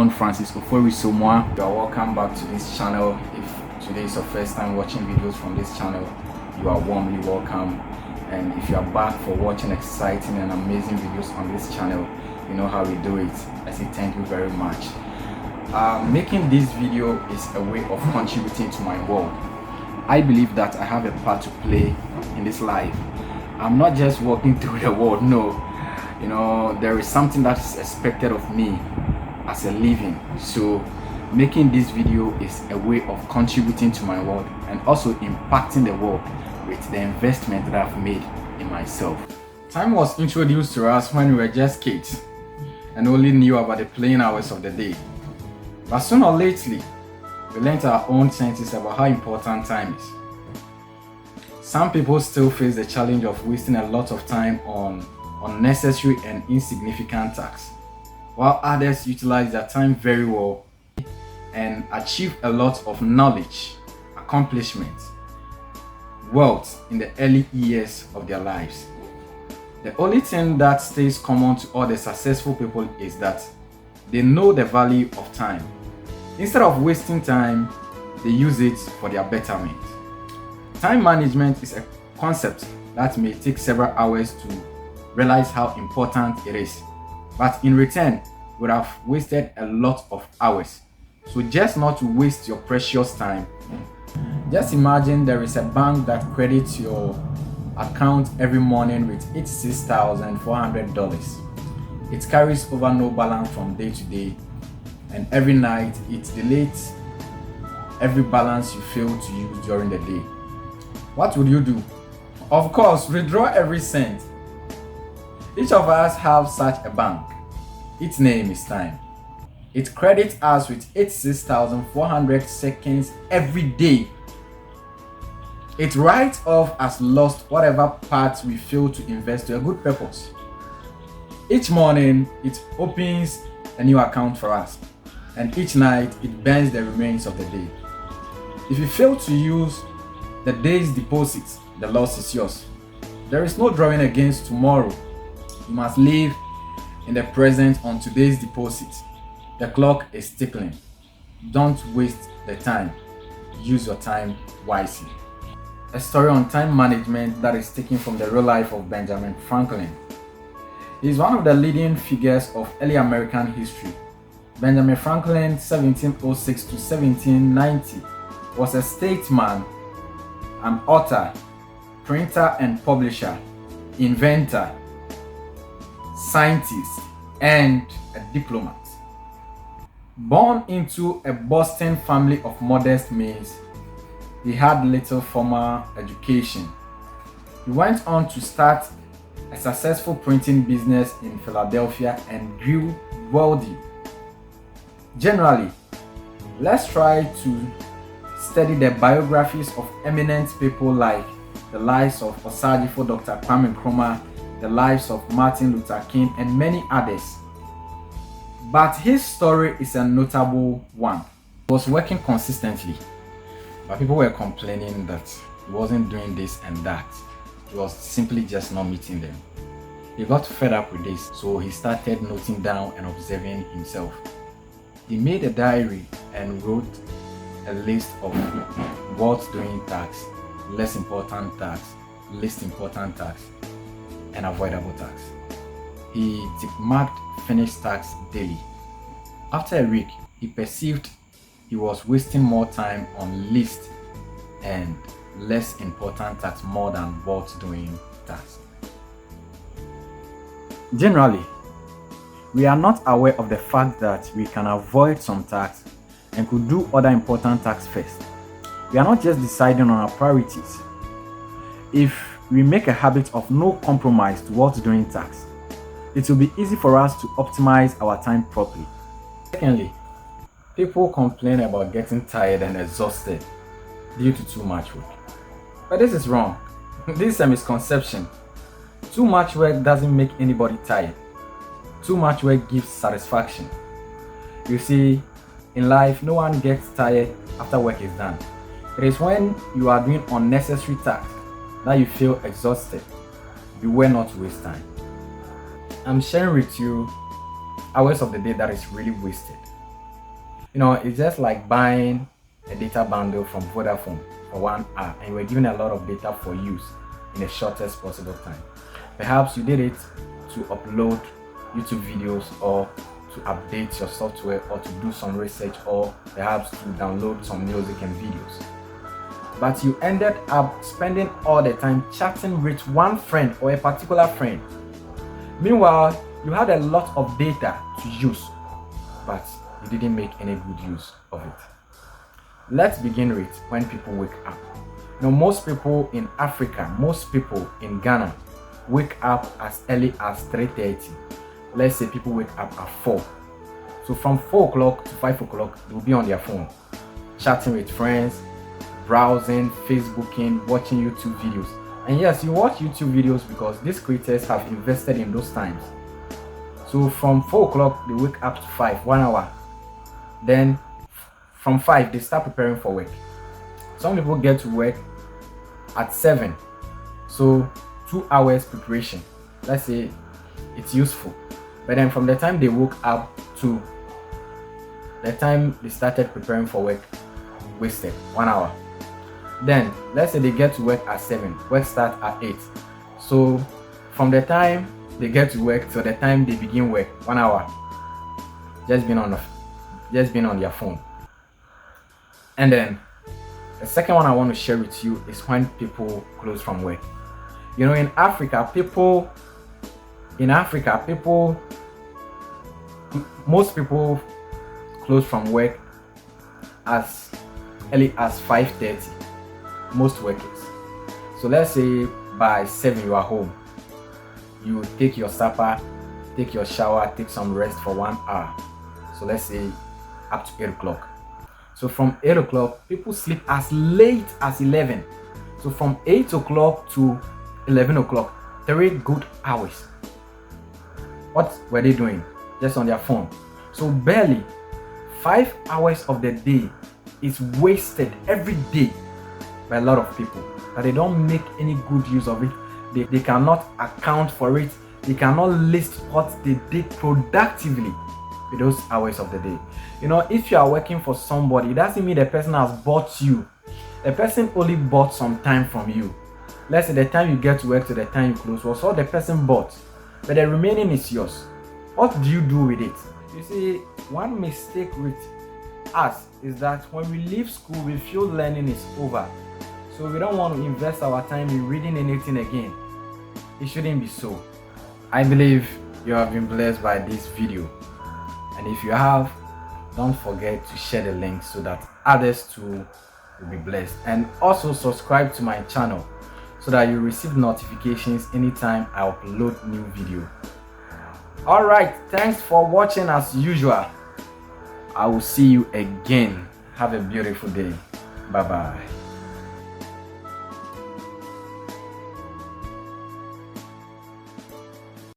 own Francis Ofori-Somoa. You are welcome back to this channel. If today is your first time watching videos from this channel, you are warmly welcome. And if you are back for watching exciting and amazing videos on this channel, you know how we do it. I say thank you very much. Making this video is a way of contributing to my world. I believe that I have a part to play in this life. I'm not just walking through the world, no. You know, there is something that is expected of me as a living. So making this video is a way of contributing to my world and also impacting the world with the investment that I've made in myself. Time was introduced to us when we were just kids and only knew about the playing hours of the day. But sooner or lately, we learned our own senses about how important time is. Some people still face the challenge of wasting a lot of time on unnecessary and insignificant tasks, while others utilize their time very well and achieve a lot of knowledge, accomplishment, wealth in the early years of their lives. The only thing that stays common to all the successful people is that they know the value of time. Instead of wasting time, they use it for their betterment. Time management is a concept that may take several hours to realize how important it is, but in return would have wasted a lot of hours. So just not to waste your precious time, just imagine there is a bank that credits your account every morning with $86,400. It carries over no balance from day to day, and every night it deletes every balance you fail to use during the day. What would you do? Of course, withdraw every cent. Each of us have such a bank. Its name is time. It credits us with 86,400 seconds every day. It writes off as lost whatever parts we fail to invest to a good purpose. Each morning, it opens a new account for us, and each night, it burns the remains of the day. If you fail to use the day's deposits, the loss is yours. There is no drawing against tomorrow. You must live in the present on today's deposits. The clock is ticking. Don't waste the time. Use your time wisely. A story on time management that is taken from the real life of Benjamin Franklin. He is one of the leading figures of early American history. Benjamin Franklin, 1706 to 1790, was a statesman, an author, printer and publisher, inventor, scientist, and a diplomat. Born into a Boston family of modest means, he had little formal education. He went on to start a successful printing business in Philadelphia and grew wealthy. Generally, let's try to study the biographies of eminent people like the lives of Osagyefo Dr. Kwame Nkrumah, the lives of Martin Luther King, and many others. But his story is a notable one. He was working consistently, but people were complaining that he wasn't doing this and that. He was simply just not meeting them. He got fed up with this, so he started noting down and observing himself. He made a diary and wrote a list of worth doing tasks, less important tasks, least important tasks, and avoidable tasks. He tick-marked finished tasks daily. After a week, he perceived he was wasting more time on least and less important tasks more than worth doing tasks. Generally, we are not aware of the fact that we can avoid some tasks and could do other important tasks first. We are not just deciding on our priorities. If we make a habit of no compromise towards doing tasks, it will be easy for us to optimize our time properly. Secondly, people complain about getting tired and exhausted due to too much work. But this is wrong. This is a misconception. Too much work doesn't make anybody tired. Too much work gives satisfaction. You see, in life, no one gets tired after work is done. It is when you are doing unnecessary tasks that you feel exhausted. Beware not to waste time. I'm sharing with you hours of the day that is really wasted. It's just like buying a data bundle from Vodafone for 1 hour, and you were given a lot of data for use in the shortest possible time. Perhaps you did it to upload YouTube videos, or to update your software, or to do some research, or perhaps to download some music and videos. But you ended up spending all the time chatting with one friend or a particular friend. Meanwhile, you had a lot of data to use, but you didn't make any good use of it. Let's begin with when people wake up. Most people in Africa, most people in Ghana wake up as early as 3:30. Let's say people wake up at 4. So from 4 o'clock to 5 o'clock, they'll be on their phone, chatting with friends, browsing, Facebooking, watching YouTube videos. And yes, you watch YouTube videos because these creators have invested in those times. So from 4 o'clock, they wake up to 5, 1 hour. Then from 5, they start preparing for work. Some people get to work at 7. So 2 hours preparation. Let's say it's useful. But then from the time they woke up to the time they started preparing for work, wasted 1 hour. Then let's say they get to work at 7, work starts at 8. So from the time they get to work to the time they begin work, 1 hour, just being on their phone. And then the second one I want to share with you is when people close from work. In Africa, most people close from work as early as 5:30. Most workers. So let's say by 7 you are home. You take your supper, take your shower, take some rest for 1 hour. So let's say up to 8 o'clock. So from 8 o'clock, people sleep as late as 11. So from 8 o'clock to 11 o'clock, 3 good hours. What were they doing? Just on their phone. So barely 5 hours of the day is wasted every day by a lot of people, but they don't make any good use of it. They cannot account for it. They cannot list what they did productively with those hours of the day. If you are working for somebody, it doesn't mean the person has bought you. The person only bought some time from you. Let's say the time you get to work to the time you close was all the person bought, but the remaining is yours. What do you do with it? You see, one mistake with us is that when we leave school, we feel learning is over. So we don't want to invest our time in reading anything again. It shouldn't be so. I believe you have been blessed by this video. And if you have, don't forget to share the link so that others too will be blessed. And also subscribe to my channel so that you receive notifications anytime I upload new video. Alright, thanks for watching as usual. I will see you again. Have a beautiful day. Bye bye.